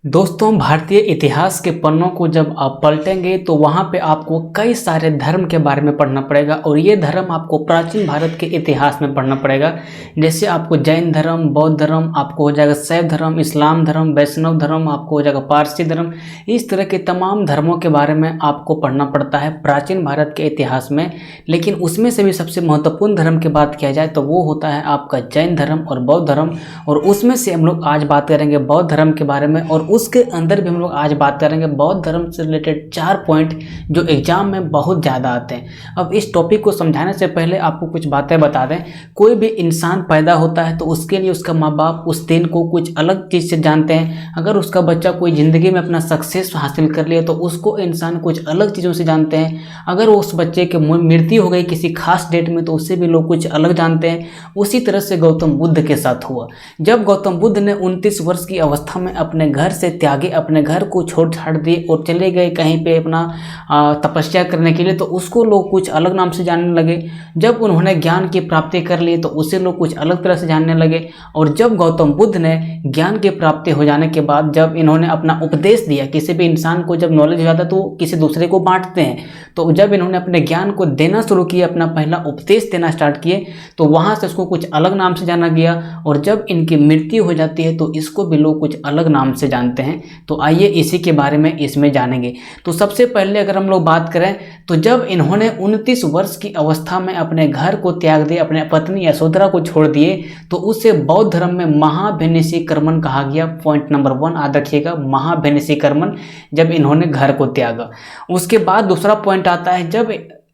दोस्तों, भारतीय इतिहास के पन्नों को जब आप पलटेंगे तो वहाँ पे आपको कई सारे धर्म के बारे में पढ़ना पड़ेगा और ये धर्म आपको प्राचीन भारत के इतिहास में पढ़ना पड़ेगा। जैसे आपको जैन धर्म, बौद्ध धर्म, आपको हो जाएगा शैव धर्म, इस्लाम धर्म, वैष्णव धर्म, आपको हो जाएगा पारसी धर्म। इस तरह के तमाम धर्मों के बारे में आपको पढ़ना पड़ता है प्राचीन भारत के इतिहास में। लेकिन उसमें से भी सबसे महत्वपूर्ण धर्म की बात किया जाए तो वो होता है आपका जैन धर्म और बौद्ध धर्म। और उसमें से हम लोग आज बात करेंगे बौद्ध धर्म के बारे में और उसके अंदर भी हम लोग आज बात करेंगे बौद्ध धर्म से रिलेटेड 4 पॉइंट जो एग्जाम में बहुत ज़्यादा आते हैं। अब इस टॉपिक को समझाने से पहले आपको कुछ बातें बता दें। कोई भी इंसान पैदा होता है तो उसके लिए उसका माँ बाप उस दिन को कुछ अलग चीज़ से जानते हैं। अगर उसका बच्चा कोई ज़िंदगी में अपना सक्सेस हासिल कर लिया तो उसको इंसान कुछ अलग चीज़ों से जानते हैं। अगर उस बच्चे की मृत्यु हो गई किसी खास डेट में तो उससे भी लोग कुछ अलग जानते हैं। उसी तरह से गौतम बुद्ध के साथ हुआ। जब गौतम बुद्ध ने 29 वर्ष की अवस्था में अपने घर से त्यागे, अपने घर को छोड़ छाड़ दिए और चले गए कहीं पे अपना तपस्या करने के लिए, तो उसको लोग कुछ अलग नाम से जानने लगे। जब उन्होंने ज्ञान की प्राप्ति कर ली तो उसे लोग कुछ अलग तरह से जानने लगे। और जब गौतम बुद्ध ने ज्ञान की प्राप्ति हो जाने के बाद जब इन्होंने अपना उपदेश दिया, किसी भी इंसान को जब नॉलेज हो जाता है तो किसी दूसरे को बांटते हैं, तो जब इन्होंने अपने ज्ञान को देना शुरू किया, अपना पहला उपदेश देना स्टार्ट किए, तो वहाँ से उसको कुछ अलग नाम से जाना गया। और जब इनकी मृत्यु हो जाती है तो इसको भी लोग कुछ अलग नाम से जानते हैं। तो आइए इसी के बारे में इसमें जानेंगे। तो सबसे पहले अगर हम लोग बात करें तो जब इन्होंने 29 वर्ष की अवस्था में अपने घर को त्याग दिए, अपने पत्नी यशोधरा को छोड़ दिए, तो उसे बौद्ध धर्म में महाभिनिषीकर्मण कहा गया। पॉइंट नंबर 1 याद रखिएगा, महाभिनिषीकर्मण, जब इन्होंने घर को त्यागा। उसके बाद दूसरा पॉइंट आता है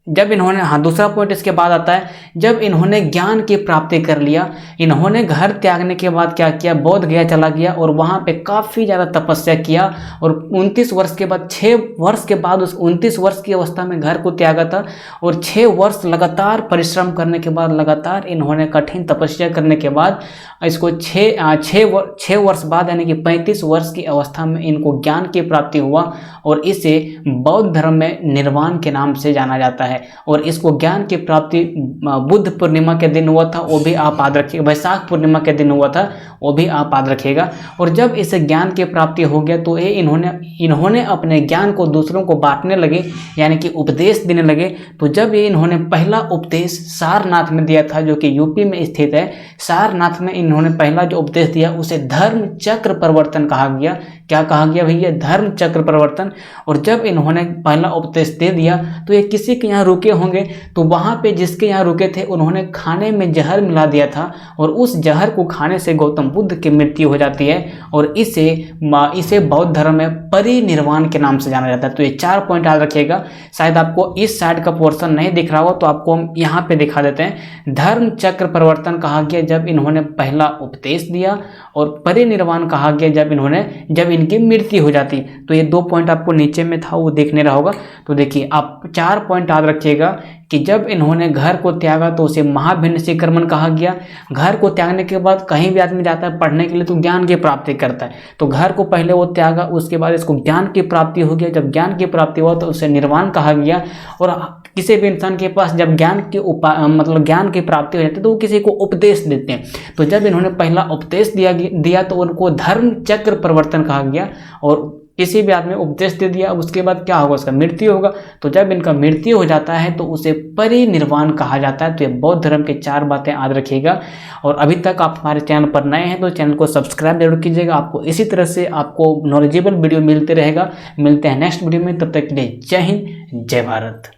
जब इन्होंने दूसरा पॉइंट इसके बाद आता है जब इन्होंने ज्ञान की प्राप्ति कर लिया। इन्होंने घर त्यागने के बाद क्या किया, बोध गया चला गया और वहाँ पे काफ़ी ज़्यादा तपस्या किया। और 29 वर्ष के बाद 6 वर्ष के बाद उस 29 वर्ष की अवस्था में घर को त्यागा था। और 6 वर्ष लगातार परिश्रम करने के बाद, लगातार इन्होंने कठिन तपस्या करने के बाद इसको 6 वर्ष बाद यानी कि 35 वर्ष की अवस्था में इनको ज्ञान की प्राप्ति हुआ। और इसे बौद्ध धर्म में निर्वाण के नाम से जाना जाता है। और इसको ज्ञान की प्राप्ति बुद्ध पूर्णिमा के दिन हुआ था, वो भी आप याद रखिएगा। वैशाख पूर्णिमा के दिन हुआ था, वो भी आप याद रखिएगा। और जब इसे ज्ञान की प्राप्ति हो गया तो इन्होंने अपने ज्ञान को दूसरों को बांटने लगे, यानी कि उपदेश देने लगे। तो जब इन्होंने पहला उपदेश सारनाथ में दिया था, जो कि यूपी में स्थित है, सारनाथ में इन्होंने पहला जो उपदेश दिया उसे धर्म चक्र परिवर्तन कहा गया। क्या कहा गया भैया? धर्म चक्र परिवर्तन। और जब इन्होंने पहला उपदेश दे दिया तो ये किसी के यहाँ रुके होंगे, तो वहाँ पे जिसके यहाँ रुके थे उन्होंने खाने में जहर मिला दिया था और उस जहर को खाने से गौतम बुद्ध की मृत्यु हो जाती है। और इसे बौद्ध धर्म में परिनिर्वाण के नाम से जाना जाता है। तो ये 4 पॉइंट याद रखिएगा। शायद आपको इस साइड का पोर्शन नहीं दिख रहा हो तो आपको हम यहाँ पे दिखा देते हैं। धर्म चक्र परिवर्तन कहा गया जब इन्होंने पहला उपदेश दिया, और परिनिर्वाण कहा गया जब इनकी मृत्यु हो जाती। तो ये 2 पॉइंट आपको नीचे में था वो देखने रहा होगा। तो देखिए, आप 4 पॉइंट याद रखिएगा कि जब इन्होंने घर को त्यागा तो उसे महाभिनिषीकर्मण कहा गया। घर को त्यागने के बाद कहीं भी आदमी जाता है पढ़ने के लिए तो ज्ञान की प्राप्ति करता है। तो घर को पहले वो त्यागा, उसके बाद इसको ज्ञान की प्राप्ति हो गया। जब ज्ञान की प्राप्ति हुआ तो उसे निर्वाण कहा गया। और किसी भी इंसान के पास जब ज्ञान की प्राप्ति हो जाती है तो वो किसी को उपदेश देते हैं। तो जब इन्होंने पहला उपदेश दिया तो उनको धर्म चक्र परिवर्तन कहा गया। और किसी भी आदमी उपदेश दे दिया, उसके बाद क्या होगा, उसका मृत्यु होगा। तो जब इनका मृत्यु हो जाता है तो उसे परिनिर्वाण कहा जाता है। तो ये बौद्ध धर्म की 4 बातें याद रखिएगा। और अभी तक आप हमारे चैनल पर नए हैं तो चैनल को सब्सक्राइब जरूर कीजिएगा। आपको इसी तरह से आपको नॉलेजेबल वीडियो मिलते रहेगा। मिलते हैं नेक्स्ट वीडियो में, तब तक के लिए जय हिंद, जय भारत।